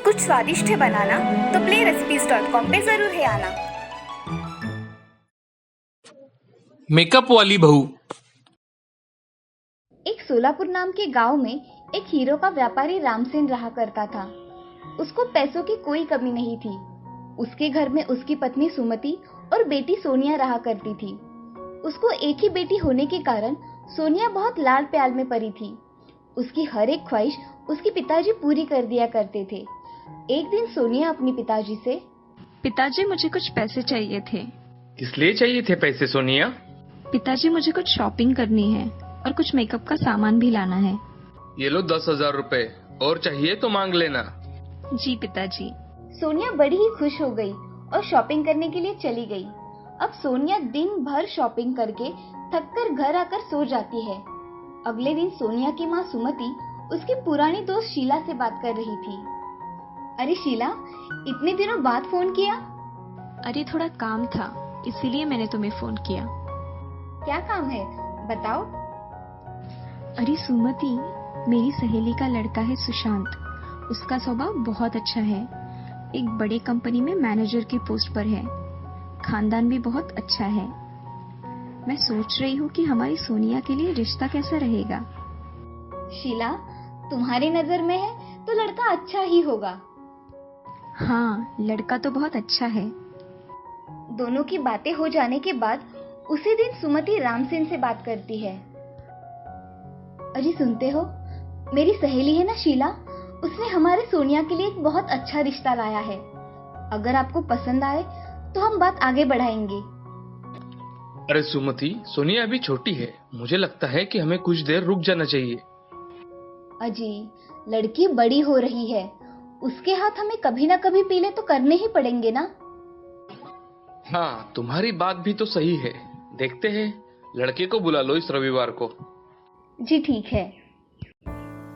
कुछ स्वादिष्ट है बनाना तो playrecipes.com पे जरूर है आना। मेकअप वाली बहू। एक सोलापुर नाम के गांव में एक हीरो का व्यापारी रामसेन रहा करता था। उसको पैसों की कोई कमी नहीं थी। उसके घर में उसकी पत्नी सुमति और बेटी सोनिया रहा करती थी। उसको एक ही बेटी होने के कारण सोनिया बहुत लाड प्यार में पड़ी थी। उसकी हर एक ख्वाहिश उसके पिताजी पूरी कर दिया करते थे। एक दिन सोनिया अपने पिताजी से, पिताजी मुझे कुछ पैसे चाहिए थे। किस लिए चाहिए थे पैसे सोनिया? पिताजी मुझे कुछ शॉपिंग करनी है और कुछ मेकअप का सामान भी लाना है। ये लो 10,000 रुपए, और चाहिए तो मांग लेना। जी पिताजी। सोनिया बड़ी ही खुश हो गई और शॉपिंग करने के लिए चली गई। अब सोनिया दिन भर शॉपिंग करके थककर घर आकर सो जाती है। अगले दिन सोनिया की माँ सुमति उसकी पुरानी दोस्त शीला से बात कर रही थी। अरे शीला, इतने दिनों बाद फोन किया? अरे थोड़ा काम था, इसीलिए मैंने तुम्हें फोन किया। क्या काम है, बताओ। अरे सुमति, मेरी सहेली का लड़का है सुशांत। उसका स्वभाव बहुत अच्छा है। एक बड़े कंपनी में मैनेजर की पोस्ट पर है। खानदान भी बहुत अच्छा है। मैं सोच रही हूँ कि हमारी सोनिया के लिए रिश्ता कैसा रहेगा। शीला, तुम्हारी नजर में है तो लड़का अच्छा ही होगा। हाँ, लड़का तो बहुत अच्छा है। दोनों की बातें हो जाने के बाद उसी दिन सुमति रामसेन से बात करती है। अरे सुनते हो, मेरी सहेली है ना शीला, उसने हमारे सोनिया के लिए एक बहुत अच्छा रिश्ता लाया है। अगर आपको पसंद आए तो हम बात आगे बढ़ाएंगे। अरे सुमति, सोनिया अभी छोटी है। मुझे लगता है कि हमें कुछ देर रुक जाना चाहिए। अजी, लड़की बड़ी हो रही है, उसके हाथ हमें कभी ना कभी पीले तो करने ही पड़ेंगे ना। हाँ, तुम्हारी बात भी तो सही है। देखते हैं, लड़के को बुला लो इस रविवार को। जी ठीक है।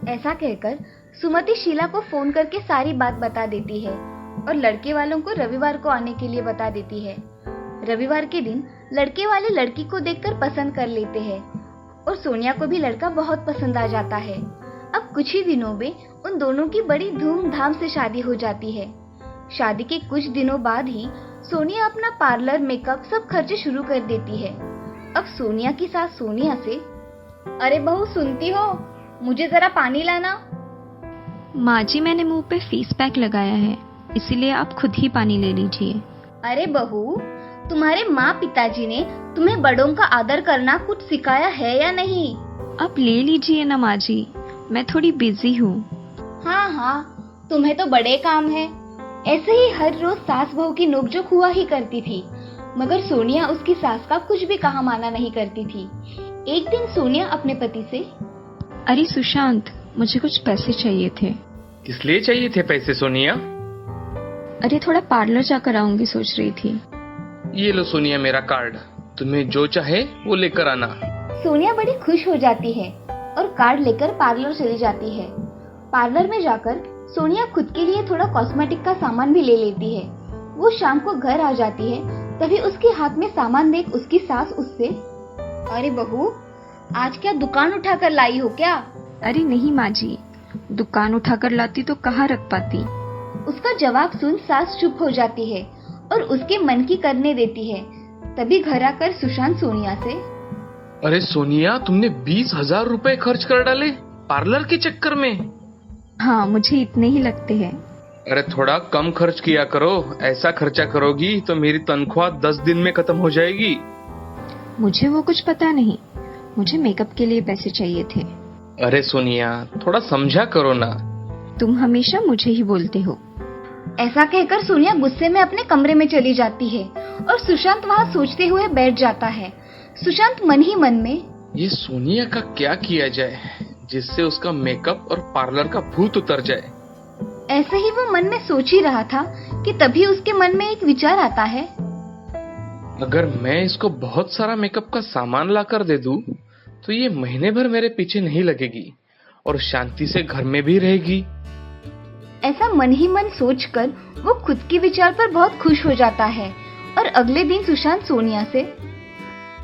ऐसा कहकर सुमति शीला को फोन करके सारी बात बता देती है और लड़के वालों को रविवार को आने के लिए बता देती है। रविवार के दिन लड़के वाले लड़की को देखकर पसंद कर लेते हैं और सोनिया को भी लड़का बहुत पसंद आ जाता है। अब कुछ ही दिनों में उन दोनों की बड़ी धूमधाम से शादी हो जाती है। शादी के कुछ दिनों बाद ही सोनिया अपना पार्लर, मेकअप सब खर्चे शुरू कर देती है। अब सोनिया की सास सोनिया से, अरे बहू सुनती हो, मुझे जरा पानी लाना। माँ जी, मैंने मुंह पे फेस पैक लगाया है, इसीलिए आप खुद ही पानी ले लीजिए। अरे बहू, तुम्हारे माँ पिताजी ने तुम्हें बड़ों का आदर करना कुछ सिखाया है या नहीं? आप ले लीजिए ना माँ जी, मैं थोड़ी बिजी हूँ। हाँ हाँ, तुम्हें तो बड़े काम है। ऐसे ही हर रोज सास बहू की नोकझोंक हुआ ही करती थी, मगर सोनिया उसकी सास का कुछ भी कहा माना नहीं करती थी। एक दिन सोनिया अपने पति से, अरे सुशांत, मुझे कुछ पैसे चाहिए थे। किस लिए चाहिए थे पैसे सोनिया? अरे थोड़ा पार्लर जाकर आऊंगी सोच रही थी। ये लो सोनिया मेरा कार्ड, तुम्हें जो चाहे वो लेकर आना। सोनिया बड़ी खुश हो जाती है और कार्ड लेकर पार्लर चली जाती है। पार्लर में जाकर सोनिया खुद के लिए थोड़ा कॉस्मेटिक का सामान भी ले लेती है। वो शाम को घर आ जाती है, तभी उसके हाथ में सामान देख उसकी सास उससे, अरे बहू, आज क्या दुकान उठाकर लाई हो क्या? अरे नहीं माँ जी, दुकान उठाकर लाती तो कहाँ रख पाती। उसका जवाब सुन सास चुप हो जाती है और उसके मन की करने देती है। तभी घर आकर सुशांत सोनिया से, अरे सोनिया, तुमने 20,000 रुपए खर्च कर डाले पार्लर के चक्कर में। हाँ, मुझे इतने ही लगते हैं। अरे थोड़ा कम खर्च किया करो। ऐसा खर्चा करोगी तो मेरी तनख्वाह 10 दिन में खत्म हो जाएगी। मुझे वो कुछ पता नहीं, मुझे मेकअप के लिए पैसे चाहिए थे। अरे सोनिया, थोड़ा समझा करो ना। तुम हमेशा मुझे ही बोलते हो। ऐसा कहकर सोनिया गुस्से में अपने कमरे में चली जाती है और सुशांत वहाँ सोचते हुए बैठ जाता है। सुशांत मन ही मन में, ये सोनिया का क्या किया जाए जिससे उसका मेकअप और पार्लर का भूत उतर जाए। ऐसे ही वो मन में सोच ही रहा था कि तभी उसके मन में एक विचार आता है, अगर मैं इसको बहुत सारा मेकअप का सामान लाकर दे दूं, तो ये महीने भर मेरे पीछे नहीं लगेगी और शांति से घर में भी रहेगी। ऐसा मन ही मन सोचकर वो खुद के विचार पर बहुत खुश हो जाता है और अगले दिन सुशांत सोनिया से,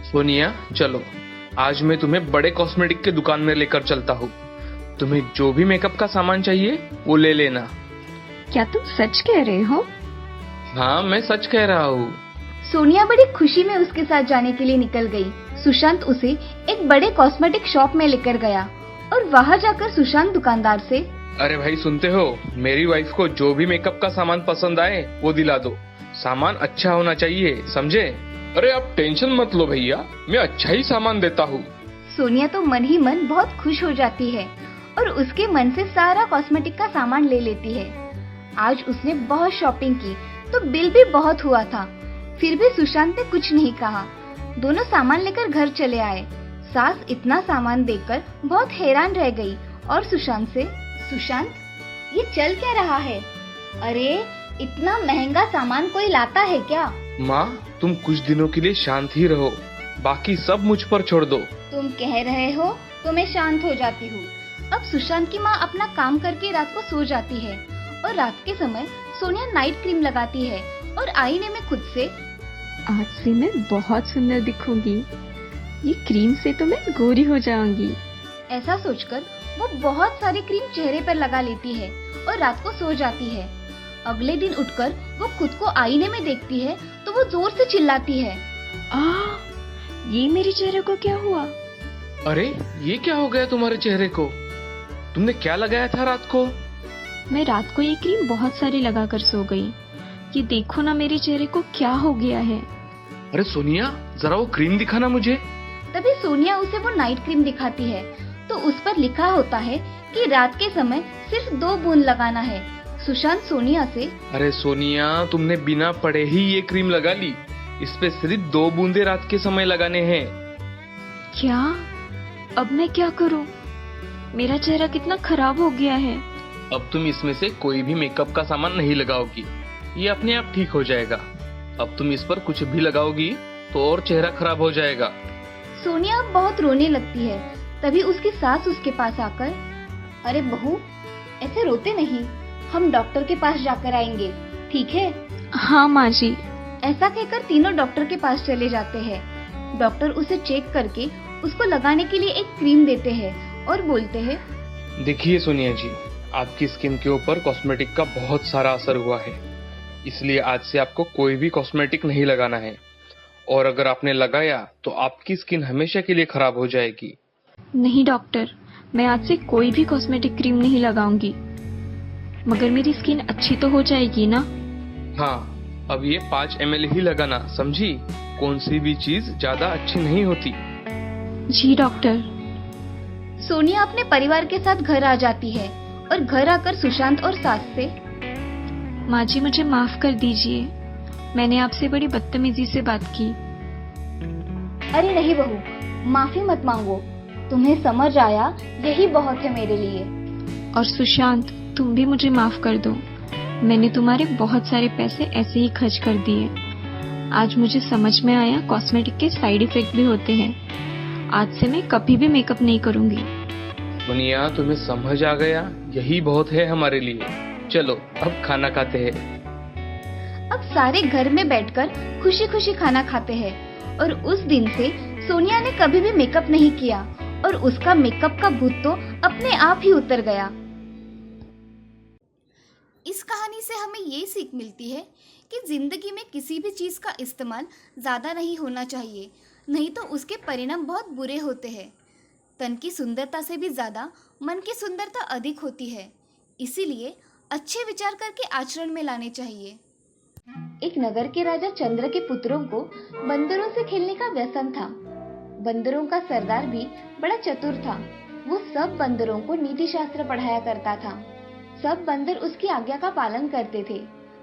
सोनिया चलो, आज मैं तुम्हें बड़े कॉस्मेटिक के दुकान में लेकर चलता हूँ। तुम्हें जो भी मेकअप का सामान चाहिए वो ले लेना। क्या तुम सच कह रहे हो? हाँ, मैं सच कह रहा हूँ। सोनिया बड़ी खुशी में उसके साथ जाने के लिए निकल गई। सुशांत उसे एक बड़े कॉस्मेटिक शॉप में लेकर गया और वहां जाकर सुशांत दुकानदार से, अरे भाई सुनते हो, मेरी वाइफ को जो भी मेकअप का सामान पसंद आए वो दिला दो। सामान अच्छा होना चाहिए, समझे? अरे आप टेंशन मत लो भैया, मैं अच्छा ही सामान देता हूँ। सोनिया तो मन ही मन बहुत खुश हो जाती है और उसके मन से सारा कॉस्मेटिक का सामान ले लेती है। आज उसने बहुत शॉपिंग की तो बिल भी बहुत हुआ था, फिर भी सुशांत ने कुछ नहीं कहा। दोनों सामान लेकर घर चले आए। सास इतना सामान देखकर बहुत हैरान रह गई और सुशांत से, सुशांत ये चल क्या रहा है? अरे इतना महंगा सामान कोई लाता है क्या? माँ, तुम कुछ दिनों के लिए शांत ही रहो, बाकी सब मुझ पर छोड़ दो। तुम कह रहे हो तो मैं शांत हो जाती हूँ। अब सुशांत की माँ अपना काम करके रात को सो जाती है और रात के समय सोनिया नाइट क्रीम लगाती है और आईने में खुद से, आज से मैं बहुत सुंदर दिखूंगी। ये क्रीम से तो मैं गोरी हो जाऊंगी। ऐसा सोचकर वो बहुत सारी क्रीम चेहरे पर लगा लेती है और रात को सो जाती है। अगले दिन उठकर वो खुद को आईने में देखती है तो वो जोर से चिल्लाती है, ये मेरे चेहरे को क्या हुआ? अरे ये क्या हो गया तुम्हारे चेहरे को? तुमने क्या लगाया था रात को? मैं रात को ये क्रीम बहुत सारी लगा कर सो गई। ये देखो ना मेरे चेहरे को क्या हो गया है। अरे सोनिया, जरा वो क्रीम दिखाना मुझे। तभी सोनिया उसे वो नाइट क्रीम दिखाती है तो उस पर लिखा होता है कि रात के समय सिर्फ 2 बूंद लगाना है। सुशांत सोनिया से, अरे सोनिया, तुमने बिना पढ़े ही ये क्रीम लगा ली। इस पे सिर्फ 2 बूंदे रात के समय लगाने हैं। क्या? अब मैं क्या करूं? मेरा चेहरा कितना खराब हो गया है। अब तुम इसमें से कोई भी मेकअप का सामान नहीं लगाओगी, ये अपने आप ठीक हो जाएगा। अब तुम इस पर कुछ भी लगाओगी तो और चेहरा खराब हो जाएगा। सोनिया अब बहुत रोने लगती है। तभी उसकी सास उसके पास आकर, अरे बहू ऐसे रोते नहीं, हम डॉक्टर के पास जाकर आएंगे, ठीक है? हाँ माँ जी। ऐसा कहकर तीनों डॉक्टर के पास चले जाते हैं। डॉक्टर उसे चेक करके उसको लगाने के लिए एक क्रीम देते हैं और बोलते हैं, देखिए सोनिया जी, आपकी स्किन के ऊपर कॉस्मेटिक का बहुत सारा असर हुआ है, इसलिए आज से आपको कोई भी कॉस्मेटिक नहीं लगाना है, और अगर आपने लगाया तो आपकी स्किन हमेशा के लिए खराब हो जाएगी। नहीं डॉक्टर, मैं आज से कोई भी कॉस्मेटिक क्रीम नहीं लगाऊंगी। मगर मेरी स्किन अच्छी तो हो जाएगी ना? हाँ, अब ये 5 ml ही लगाना, समझी? कौन सी भी चीज ज्यादा अच्छी नहीं होती। जी डॉक्टर। सोनिया अपने परिवार के साथ घर आ जाती है और घर आकर सुशांत और सास से, माँ जी मुझे माफ कर दीजिए, मैंने आपसे बड़ी बदतमीजी से बात की। अरे नहीं बहू, माफी मत मांगो, तुम्हें समझ आया यही बहुत है मेरे लिए। और सुशांत, तुम भी मुझे माफ कर दो, मैंने तुम्हारे बहुत सारे पैसे ऐसे ही खर्च कर दिए। आज मुझे समझ में आया कॉस्मेटिक के साइड इफेक्ट भी होते हैं। आज से मैं कभी भी मेकअप नहीं करूंगी। सोनिया, तुम्हें समझ आ गया, यही बहुत है हमारे लिए। चलो अब खाना खाते हैं। अब सारे घर में बैठकर खुशी खुशी खाना खाते हैं और उस दिन से सोनिया ने कभी भी मेकअप नहीं किया और उसका मेकअप का भूत तो अपने आप ही उतर गया। इस कहानी से हमें ये सीख मिलती है कि जिंदगी में किसी भी चीज़ का इस्तेमाल ज़्यादा नहीं होना चाहिए, नहीं तो उसके परिणाम बहुत बुरे होते हैं। तन की सुंदरता से भी ज़्यादा मन की सुंदरता अधिक होती है, इसीलिए अच्छे विचार करके आचरण में लाने चाहिए। एक नगर के राजा चंद्र के पुत्रों को बंदरों से खेलने का व्यसन था। बंदरों का सरदार भी बड़ा चतुर था। वो सब बंदरों को नीति शास्त्र पढ़ाया करता था। सब बंदर उसकी आज्ञा का पालन करते थे।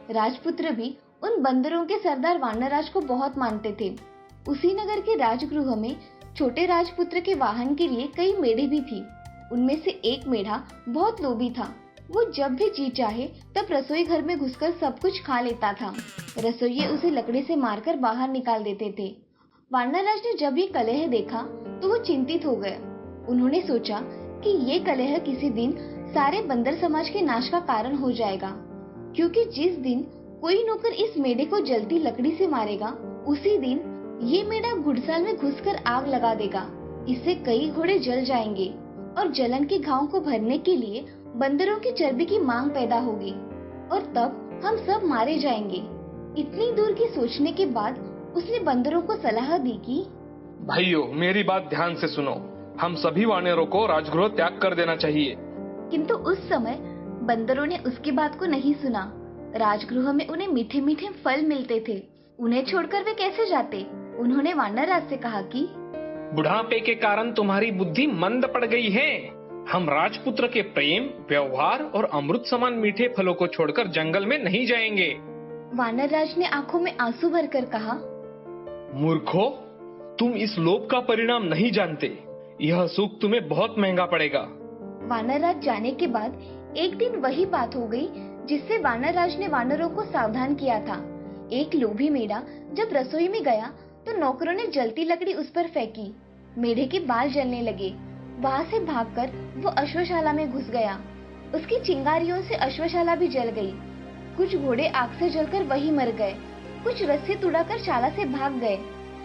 राजपुत्र भी उन बंदरों के सरदार वानरराज को बहुत मानते थे। उसी नगर के राजगृह में छोटे राजपुत्र के वाहन के लिए कई मेढ़े भी थी। उनमें से एक मेढ़ा बहुत लोभी था। वो जब भी जी चाहे तब रसोई घर में घुसकर सब कुछ खा लेता था। रसोइये उसे लकड़ी से मारकर बाहर निकाल देते थे। वानरराज ने जब ये कलह देखा तो वो चिंतित हो गए। उन्होंने सोचा कि ये कलह किसी दिन सारे बंदर समाज के नाश का कारण हो जाएगा, क्योंकि जिस दिन कोई नौकर इस मेढ़े को जलती लकड़ी से मारेगा, उसी दिन ये मेढ़ा घुड़साल में घुसकर आग लगा देगा। इससे कई घोड़े जल जाएंगे और जलन के घाव को भरने के लिए बंदरों की चर्बी की मांग पैदा होगी और तब हम सब मारे जाएंगे। इतनी दूर की सोचने के बाद उसने बंदरों को सलाह दी कि भाइयों, मेरी बात ध्यान से सुनो। हम सभी वानरों को राजगृह त्याग कर देना चाहिए। किंतु उस समय बंदरों ने उसकी बात को नहीं सुना। राजगृह में उन्हें मीठे मीठे फल मिलते थे, उन्हें छोड़कर वे कैसे जाते। उन्होंने वानरराज से कहा कि बुढ़ापे के कारण तुम्हारी बुद्धि मंद पड़ गई है। हम राजपुत्र के प्रेम, व्यवहार और अमृत समान मीठे फलों को छोड़कर जंगल में नहीं जाएंगे। वानरराज ने आंखों में आंसू भरकर कहा, मूर्खों, तुम इस लोभ का परिणाम नहीं जानते। यह सुख तुम्हें बहुत महंगा पड़ेगा। वानरराज जाने के बाद एक दिन वही बात हो गई जिससे वानरराज ने वानरों को सावधान किया था। एक लोभी मेढ़ा जब रसोई में गया तो नौकरों ने जलती लकड़ी उस पर फेंकी। मेढ़े के बाल जलने लगे। वहां से भागकर वो अश्वशाला में घुस गया। उसकी चिंगारियों से अश्वशाला भी जल गई। कुछ घोड़े आग से जलकर वही मर गए, कुछ रस्सी तुड़ाकर शाला से भाग गए।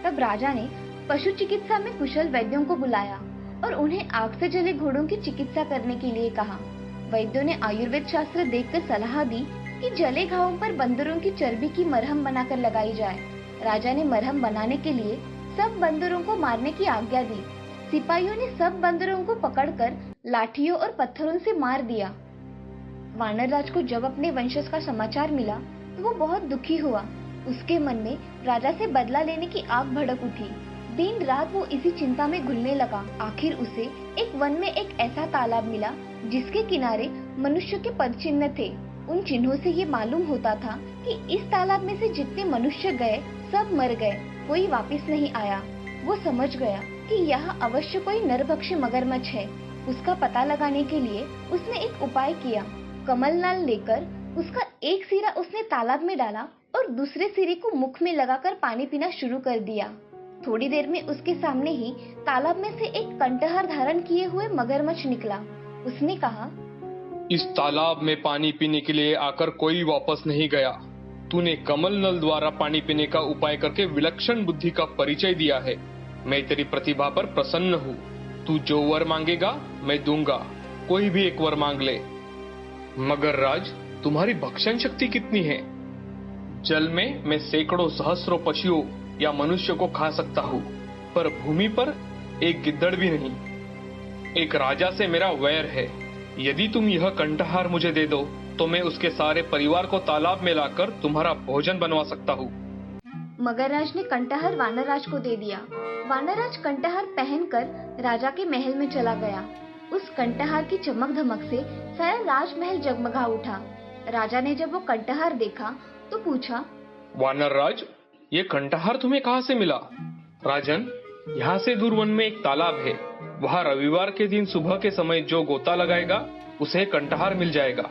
तब राजा ने पशु चिकित्सा में कुशल वैद्यों को बुलाया और उन्हें आग से जले घोड़ों की चिकित्सा करने के लिए कहा। वैद्यों ने आयुर्वेद शास्त्र देखकर सलाह दी कि जले घावों पर बंदरों की चर्बी की मरहम बनाकर लगाई जाए। राजा ने मरहम बनाने के लिए सब बंदरों को मारने की आज्ञा दी। सिपाहियों ने सब बंदरों को पकड़कर लाठियों और पत्थरों से मार दिया। वानरराज को जब अपने वंशज का समाचार मिला तो वो बहुत दुखी हुआ। उसके मन में राजा से बदला लेने की आग भड़क उठी। दिन रात वो इसी चिंता में घुलने लगा। आखिर उसे एक वन में एक ऐसा तालाब मिला जिसके किनारे मनुष्य के पद चिन्ह थे। उन चिन्हों से ये मालूम होता था कि इस तालाब में से जितने मनुष्य गए सब मर गए, कोई वापस नहीं आया। वो समझ गया कि यहाँ अवश्य कोई नरभक्षी मगरमच्छ है। उसका पता लगाने के लिए उसने एक उपाय किया। कमल नाल लेकर उसका एक सिरा उसने तालाब में डाला और दूसरे सिरे को मुख में लगाकर पानी पीना शुरू कर दिया। थोड़ी देर में उसके सामने ही तालाब में से एक कंटहार धारण किए हुए मगरमच्छ निकला। उसने कहा, इस तालाब में पानी पीने के लिए आकर कोई वापस नहीं गया। तूने कमल नल द्वारा पानी पीने का उपाय करके विलक्षण बुद्धि का परिचय दिया है। मैं तेरी प्रतिभा पर प्रसन्न हूँ। तू जो वर मांगेगा मैं दूंगा। कोई भी एक वर मांग ले। मगर राज, तुम्हारी भक्षण शक्ति कितनी है? जल में मैं सैकड़ों सहस्रों पक्षियों या मनुष्य को खा सकता हूँ, पर भूमि पर एक गिद्दड़ भी नहीं। एक राजा से मेरा वैर है। यदि तुम यह कंटहार मुझे दे दो तो मैं उसके सारे परिवार को तालाब में लाकर तुम्हारा भोजन बनवा सकता हूँ। मगरराज ने कंटहार वानरराज को दे दिया। वानरराज कंटहार पहनकर राजा के महल में चला गया। उस कंटहार की चमक धमक से सारा राजमहल जगमगा उठा। राजा ने जब वो कंटहार देखा तो पूछा, वानरराज, ये कंटहार तुम्हें कहाँ से मिला? राजन, यहाँ से दूर वन में एक तालाब है। वहाँ रविवार के दिन सुबह के समय जो गोता लगाएगा उसे कंटहार मिल जाएगा।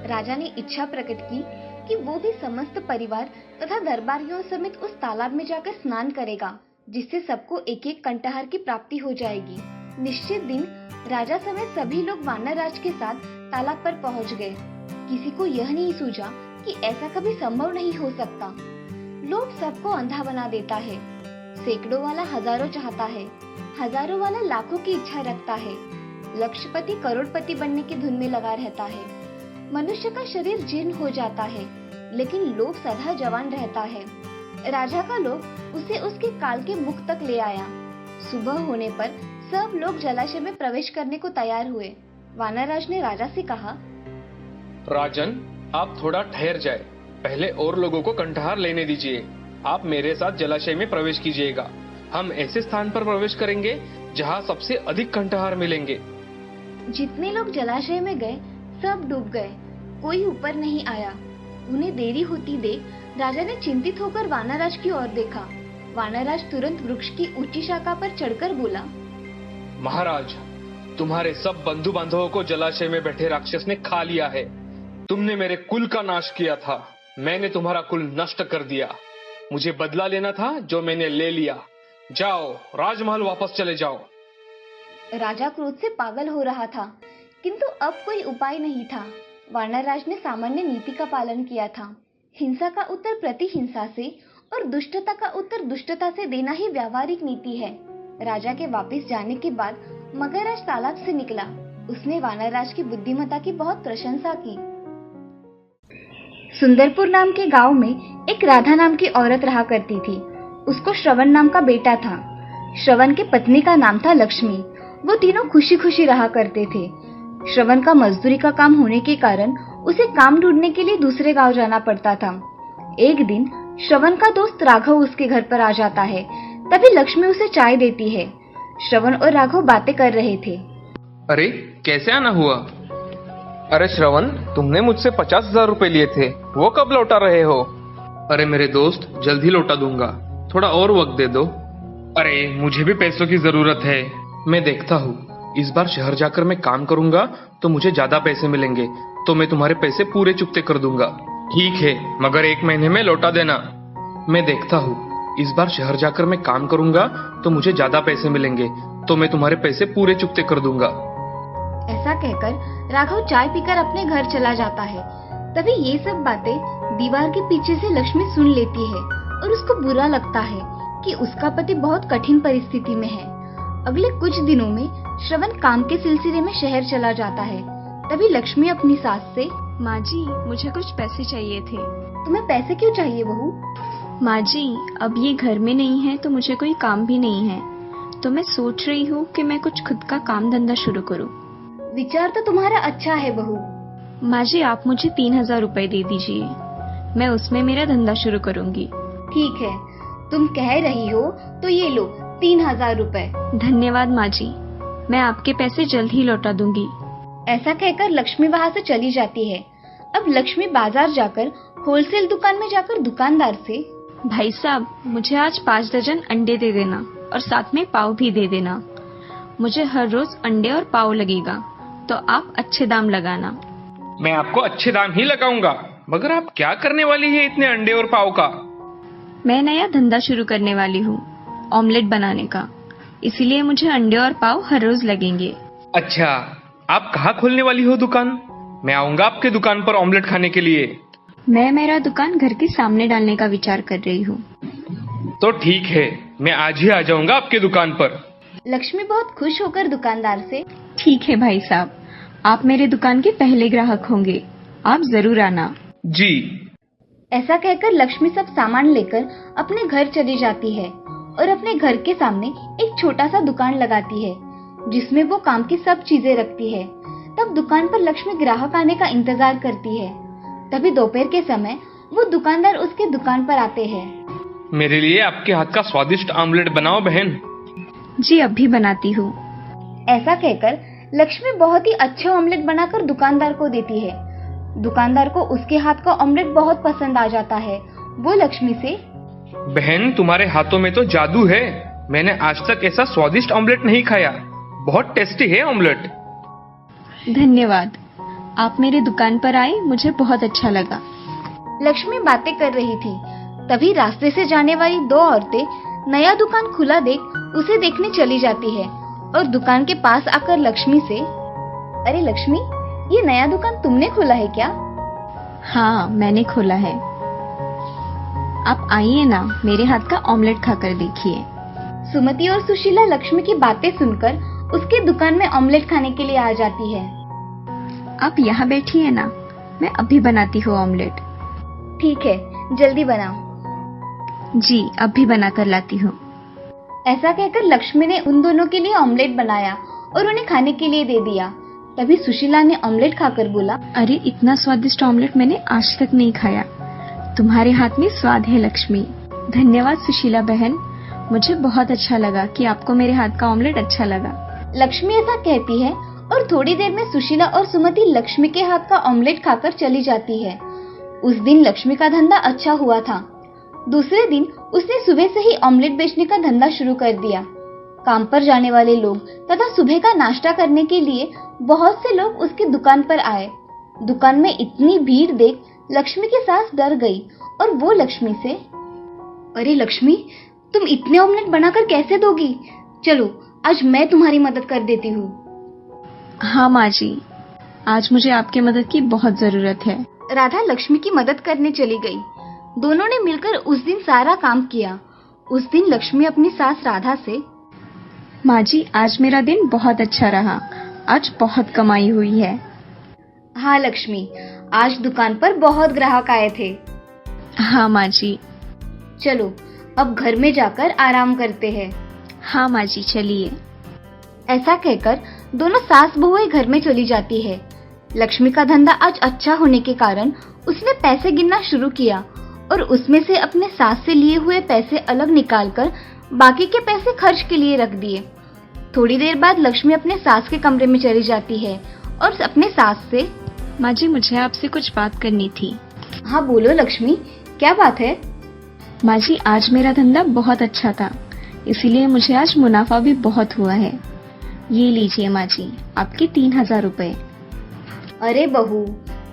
राजा ने इच्छा प्रकट की कि वो भी समस्त परिवार तथा दरबारियों समेत उस तालाब में जाकर स्नान करेगा, जिससे सबको एक एक कंटहार की प्राप्ति हो जाएगी। निश्चित दिन राजा समेत सभी लोग वानरराज के साथ तालाब पर पहुंच गए। किसी को यह नहीं सूझा कि ऐसा कभी संभव नहीं हो सकता। लोभ सबको अंधा बना देता है। सैकड़ों वाला हजारों चाहता है, हजारों वाला लाखों की इच्छा रखता है। लक्षपति करोड़पति बनने की धुन में लगा रहता है। मनुष्य का शरीर जीर्ण हो जाता है, लेकिन लोभ सदा जवान रहता है। राजा का लोभ उसे उसके काल के मुख तक ले आया। सुबह होने पर सब लोग जलाशय में प्रवेश करने को तैयार हुए। वानरराज ने राजा से कहा, राजन, आप थोड़ा ठहर जाए। पहले और लोगों को कंटहार लेने दीजिए। आप मेरे साथ जलाशय में प्रवेश कीजिएगा। हम ऐसे स्थान पर प्रवेश करेंगे जहाँ सबसे अधिक कंटहार मिलेंगे। जितने लोग जलाशय में गए सब डूब गए, कोई ऊपर नहीं आया। उन्हें देरी होती देख राजा ने चिंतित होकर वानरराज की ओर देखा। वानरराज तुरंत वृक्ष की ऊंची शाखा पर चढ़कर बोला, महाराज, तुम्हारे सब बंधु बांधवों को जलाशय में बैठे राक्षस ने खा लिया है। तुमने मेरे कुल का नाश किया था। मैंने तुम्हारा कुल नष्ट कर दिया। मुझे बदला लेना था जो मैंने ले लिया। जाओ, राजमहल वापस चले जाओ। राजा क्रोध से पागल हो रहा था, किंतु अब कोई उपाय नहीं था। वानरराज ने सामान्य नीति का पालन किया था। हिंसा का उत्तर प्रतिहिंसा से और दुष्टता का उत्तर दुष्टता से देना ही व्यावहारिक नीति है। राजा के वापस जाने के बाद मगरराज तालाब से निकला। उसने वानरराज की बुद्धिमत्ता की बहुत प्रशंसा की। सुंदरपुर नाम के गांव में एक राधा नाम की औरत रहा करती थी। उसको श्रवण नाम का बेटा था। श्रवण के पत्नी का नाम था लक्ष्मी। वो तीनों खुशी खुशी रहा करते थे। श्रवण का मजदूरी का काम होने के कारण उसे काम ढूंढने के लिए दूसरे गांव जाना पड़ता था। एक दिन श्रवण का दोस्त राघव उसके घर पर आ जाता है। तभी लक्ष्मी उसे चाय देती है। श्रवण और राघव बातें कर रहे थे। अरे कैसे आना हुआ? अरे श्रवण, तुमने मुझसे 50,000 रुपए लिए थे, वो कब लौटा रहे हो? अरे मेरे दोस्त, जल्द ही लौटा दूंगा, थोड़ा और वक्त दे दो। अरे मुझे भी पैसों की जरूरत है, मैं देखता हूँ। इस बार शहर जाकर मैं काम करूंगा तो मुझे ज्यादा पैसे मिलेंगे, तो मैं तुम्हारे पैसे पूरे चुकते कर दूंगा। ठीक है, मगर 1 महीने में लौटा देना। मैं देखता हूँ। इस बार शहर जाकर मैं काम करूंगा तो मुझे ज्यादा पैसे मिलेंगे, तो मैं तुम्हारे पैसे पूरे चुकते कर दूंगा। ऐसा कहकर राघव चाय पीकर अपने घर चला जाता है। तभी ये सब बातें दीवार के पीछे से लक्ष्मी सुन लेती है और उसको बुरा लगता है कि उसका पति बहुत कठिन परिस्थिति में है। अगले कुछ दिनों में श्रवण काम के सिलसिले में शहर चला जाता है। तभी लक्ष्मी अपनी सास से, माँ जी, मुझे कुछ पैसे चाहिए थे। तुम्हें पैसे क्यों चाहिए बहू? माँ जी, अब ये घर में नहीं है तो मुझे कोई काम भी नहीं है, तो मैं सोच रही हूँ कि मैं कुछ खुद का काम धंधा शुरू करूँ। विचार तो तुम्हारा अच्छा है बहू। माँ जी, आप मुझे 3,000 रुपए दे दीजिए, मैं उसमें मेरा धंधा शुरू करूँगी। ठीक है, तुम कह रही हो तो ये लो 3,000 रुपए। धन्यवाद माँ जी, मैं आपके पैसे जल्द ही लौटा दूंगी। ऐसा कहकर लक्ष्मी वहाँ से चली जाती है। अब लक्ष्मी बाजार जाकर होलसेल दुकान में जाकर दुकानदार से, भाई साहब, मुझे आज 5 दर्जन अंडे दे देना और साथ में पाव भी दे देना। मुझे हर रोज अंडे और पाव लगेगा, तो आप अच्छे दाम लगाना। मैं आपको अच्छे दाम ही लगाऊंगा, मगर आप क्या करने वाली है इतने अंडे और पाव का? मैं नया धंधा शुरू करने वाली हूँ, ऑमलेट बनाने का, इसीलिए मुझे अंडे और पाव हर रोज लगेंगे। अच्छा, आप कहाँ खोलने वाली हो दुकान? मैं आऊंगा आपके दुकान पर ऑमलेट खाने के लिए। मैं मेरा दुकान घर के सामने डालने का विचार कर रही हूँ। तो ठीक है, मैं आज ही आ जाऊंगा आपके दुकान पर। लक्ष्मी बहुत खुश होकर दुकानदार से, ठीक है भाई साहब, आप मेरे दुकान के पहले ग्राहक होंगे, आप जरूर आना। जी। ऐसा कहकर लक्ष्मी सब सामान लेकर अपने घर चली जाती है और अपने घर के सामने एक छोटा सा दुकान लगाती है, जिसमें वो काम की सब चीजें रखती है। तब दुकान पर लक्ष्मी ग्राहक आने का इंतजार करती है। तभी दोपहर के समय वो दुकानदार उसके दुकान पर आते हैं। मेरे लिए आपके हाथ का स्वादिष्ट ऑमलेट बनाओ बहन। जी, अभी बनाती हूँ। ऐसा कहकर लक्ष्मी बहुत ही अच्छा ऑमलेट बनाकर दुकानदार को देती है। दुकानदार को उसके हाथ का ऑमलेट बहुत पसंद आ जाता है। वो लक्ष्मी से, बहन, तुम्हारे हाथों में तो जादू है, मैंने आज तक ऐसा स्वादिष्ट ऑमलेट नहीं खाया, बहुत टेस्टी है ऑमलेट। धन्यवाद, आप मेरे दुकान पर आए, मुझे बहुत अच्छा लगा। लक्ष्मी बातें कर रही थी। तभी रास्ते से जाने वाली 2 औरतें नया दुकान खुला देख उसे देखने चली जाती है और दुकान के पास आकर लक्ष्मी से, अरे लक्ष्मी, ये नया दुकान तुमने खोला है क्या? हाँ, मैंने खोला है। आप आइए ना, मेरे हाथ का ऑमलेट खाकर देखिए। सुमति और सुशीला लक्ष्मी की बातें सुनकर उसके दुकान में ऑमलेट खाने के लिए आ जाती है। आप यहाँ बैठिए ना, मैं अभी बनाती हूँ ऑमलेट। ठीक है, जल्दी बनाओ। जी, अभी बना कर लाती हूँ। ऐसा कहकर लक्ष्मी ने उन दोनों के लिए ऑमलेट बनाया और उन्हें खाने के लिए दे दिया। तभी सुशीला ने ऑमलेट खाकर बोला, अरे, इतना स्वादिष्ट ऑमलेट मैंने आज तक नहीं खाया। तुम्हारे हाथ में स्वाद है लक्ष्मी। धन्यवाद सुशीला बहन, मुझे बहुत अच्छा लगा कि आपको मेरे हाथ का ऑमलेट अच्छा लगा। लक्ष्मी ऐसा कहती है और थोड़ी देर में सुशीला और सुमति लक्ष्मी के हाथ का ऑमलेट खाकर चली जाती है। उस दिन लक्ष्मी का धंधा अच्छा हुआ था। दूसरे दिन उसने सुबह से ही ऑमलेट बेचने का धंधा शुरू कर दिया। काम पर जाने वाले लोग तथा सुबह का नाश्ता करने के लिए बहुत से लोग उसकी दुकान पर आए। दुकान में इतनी भीड़ देख लक्ष्मी की सास डर गई और वो लक्ष्मी से, अरे लक्ष्मी, तुम इतने ऑमलेट बनाकर कैसे दोगी? चलो, आज मैं तुम्हारी मदद कर देती हूँ। हाँ माँ जी, आज मुझे आपकी मदद की बहुत जरूरत है। राधा लक्ष्मी की मदद करने चली गई। दोनों ने मिलकर उस दिन सारा काम किया। उस दिन लक्ष्मी अपनी सास राधा से, माँ जी, आज मेरा दिन बहुत अच्छा रहा। आज बहुत कमाई हुई है। हाँ लक्ष्मी, आज दुकान पर बहुत ग्राहक आए थे। हाँ माँ जी। चलो अब घर में जाकर आराम करते हैं। हाँ माँ जी, चलिए। ऐसा कहकर दोनों सास बहुएं घर में चली जाती है। लक्ष्मी का धंधा आज अच्छा होने के कारण उसने पैसे गिनना शुरू किया और उसमें से अपने सास से लिए हुए पैसे अलग निकालकर बाकी के पैसे खर्च के लिए रख दिए। थोड़ी देर बाद लक्ष्मी अपने सास के कमरे में चली जाती है और अपने सास से, माँ जी, मुझे आपसे कुछ बात करनी थी। हाँ बोलो लक्ष्मी, क्या बात है? माँ जी, आज मेरा धंधा बहुत अच्छा था, इसीलिए मुझे आज मुनाफा भी बहुत हुआ है। ये लीजिए माँ जी, आपके 3000 रुपए। अरे बहू,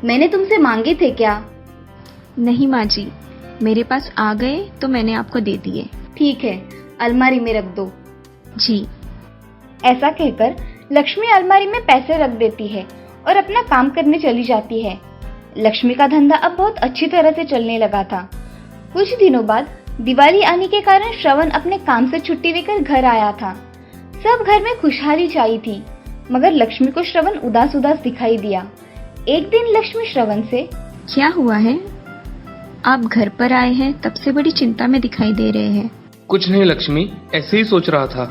मैंने तुमसे मांगे थे क्या? नहीं माँ जी, मेरे पास आ गए तो मैंने आपको दे दिए। ठीक है, अलमारी में रख दो। जी। ऐसा कहकर लक्ष्मी अलमारी में पैसे रख देती है और अपना काम करने चली जाती है। लक्ष्मी का धंधा अब बहुत अच्छी तरह से चलने लगा था। कुछ दिनों बाद दिवाली आने के कारण श्रवण अपने काम से छुट्टी लेकर घर आया था। सब घर में खुशहाली छाई थी, मगर लक्ष्मी को श्रवण उदास उदास दिखाई दिया। एक दिन लक्ष्मी श्रवण से, क्या हुआ है? आप घर पर आए हैं तब से बड़ी चिंता में दिखाई दे रहे हैं। कुछ नहीं लक्ष्मी, ऐसे ही सोच रहा था।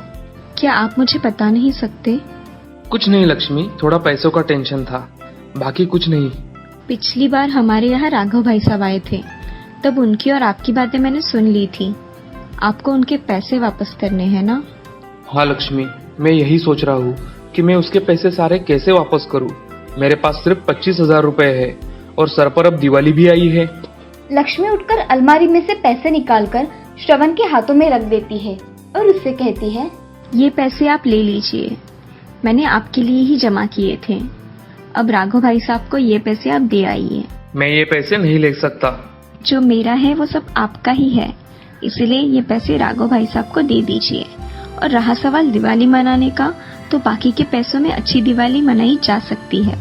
क्या आप मुझे बता नहीं सकते? कुछ नहीं लक्ष्मी, थोड़ा पैसों का टेंशन था, बाकी कुछ नहीं। पिछली बार हमारे यहाँ राघव भाई साहब आए थे, तब उनकी और आपकी बातें मैंने सुन ली थी। आपको उनके पैसे वापस करने हैं ना? हाँ लक्ष्मी, मैं यही सोच रहा हूँ कि मैं उसके पैसे सारे कैसे वापस करूँ। मेरे पास सिर्फ 25,000 रुपए है और सर पर अब दिवाली भी आई है। लक्ष्मी उठकर अलमारी में से पैसे निकालकर श्रवण के हाथों में रख देती है और उससे कहती है, ये पैसे आप ले लीजिए, मैंने आपके लिए ही जमा किए थे। अब राघव भाई साहब को ये पैसे आप दे आइए। मैं ये पैसे नहीं ले सकता। जो मेरा है वो सब आपका ही है, इसलिए ये पैसे राघव भाई साहब को दे दीजिए। और रहा सवाल दिवाली मनाने का, तो बाकी के पैसों में अच्छी दिवाली मनाई जा सकती है।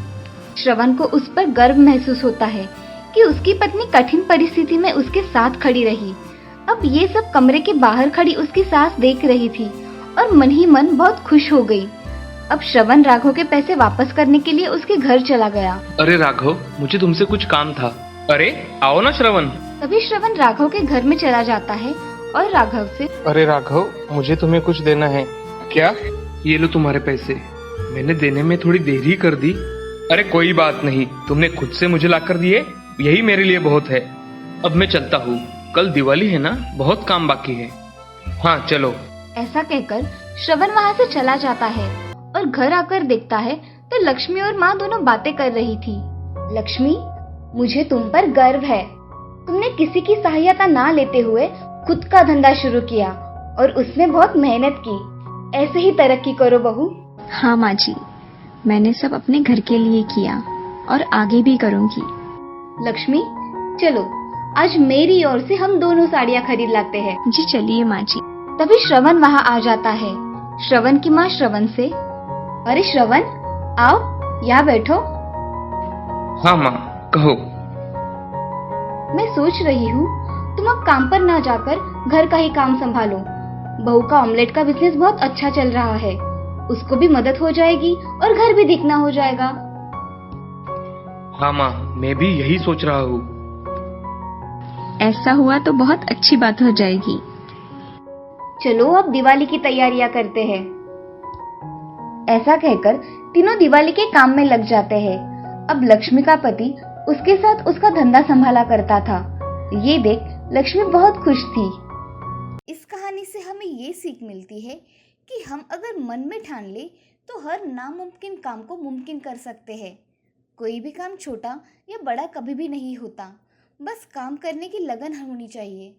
श्रवण को उस पर गर्व महसूस होता है कि उसकी पत्नी कठिन परिस्थिति में उसके साथ खड़ी रही। अब ये सब कमरे के बाहर खड़ी उसकी सास देख रही थी और मन ही मन बहुत खुश हो गई। अब श्रवण राघव के पैसे वापस करने के लिए उसके घर चला गया। अरे राघव, मुझे तुमसे कुछ काम था। अरे आओ ना श्रवण। तभी श्रवण राघव के घर में चला जाता है और राघव से, अरे राघव, मुझे तुम्हें कुछ देना है। क्या? ये लो तुम्हारे पैसे। मैंने देने में थोड़ी देर ही कर दी। अरे कोई बात नहीं, तुमने खुद से मुझे लाकर दिए, यही मेरे लिए बहुत है। अब मैं चलता हूँ, कल दिवाली है ना, बहुत काम बाकी है। हाँ चलो। ऐसा कहकर श्रवण वहाँ से चला जाता है और घर आकर देखता है तो लक्ष्मी और माँ दोनों बातें कर रही थी। लक्ष्मी, मुझे तुम पर गर्व है। तुमने किसी की सहायता ना लेते हुए खुद का धंधा शुरू किया और उसमें बहुत मेहनत की। ऐसे ही तरक्की करो बहू। हाँ माँ जी, मैंने सब अपने घर के लिए किया और आगे भी करूँगी। लक्ष्मी, चलो आज मेरी ओर से हम दोनों साड़ियाँ खरीद लाते हैं। जी चलिए माँ जी। तभी श्रवण वहाँ आ जाता है। श्रवण की माँ श्रवण से, अरे श्रवण, आओ यहाँ बैठो। हाँ माँ, कहो। मैं सोच रही हूँ तुम अब काम पर ना जाकर घर का ही काम संभालो। बहू का ऑमलेट का बिजनेस बहुत अच्छा चल रहा है, उसको भी मदद हो जाएगी और घर भी दिखना हो जाएगा। हाँ माँ, मैं भी यही सोच रहा हूँ। ऐसा हुआ तो बहुत अच्छी बात हो जाएगी। चलो अब दिवाली की तैयारियां करते हैं। ऐसा कहकर तीनों दिवाली के काम में लग जाते हैं। अब लक्ष्मी का पति उसके साथ उसका धंधा संभाला करता था। ये देख लक्ष्मी बहुत खुश थी। इस कहानी से हमें ये सीख मिलती है कि हम अगर मन में ठान ले तो हर नामुमकिन काम को मुमकिन कर सकते हैं। कोई भी काम छोटा या बड़ा कभी भी नहीं होता, बस काम करने की लगन होनी चाहिए।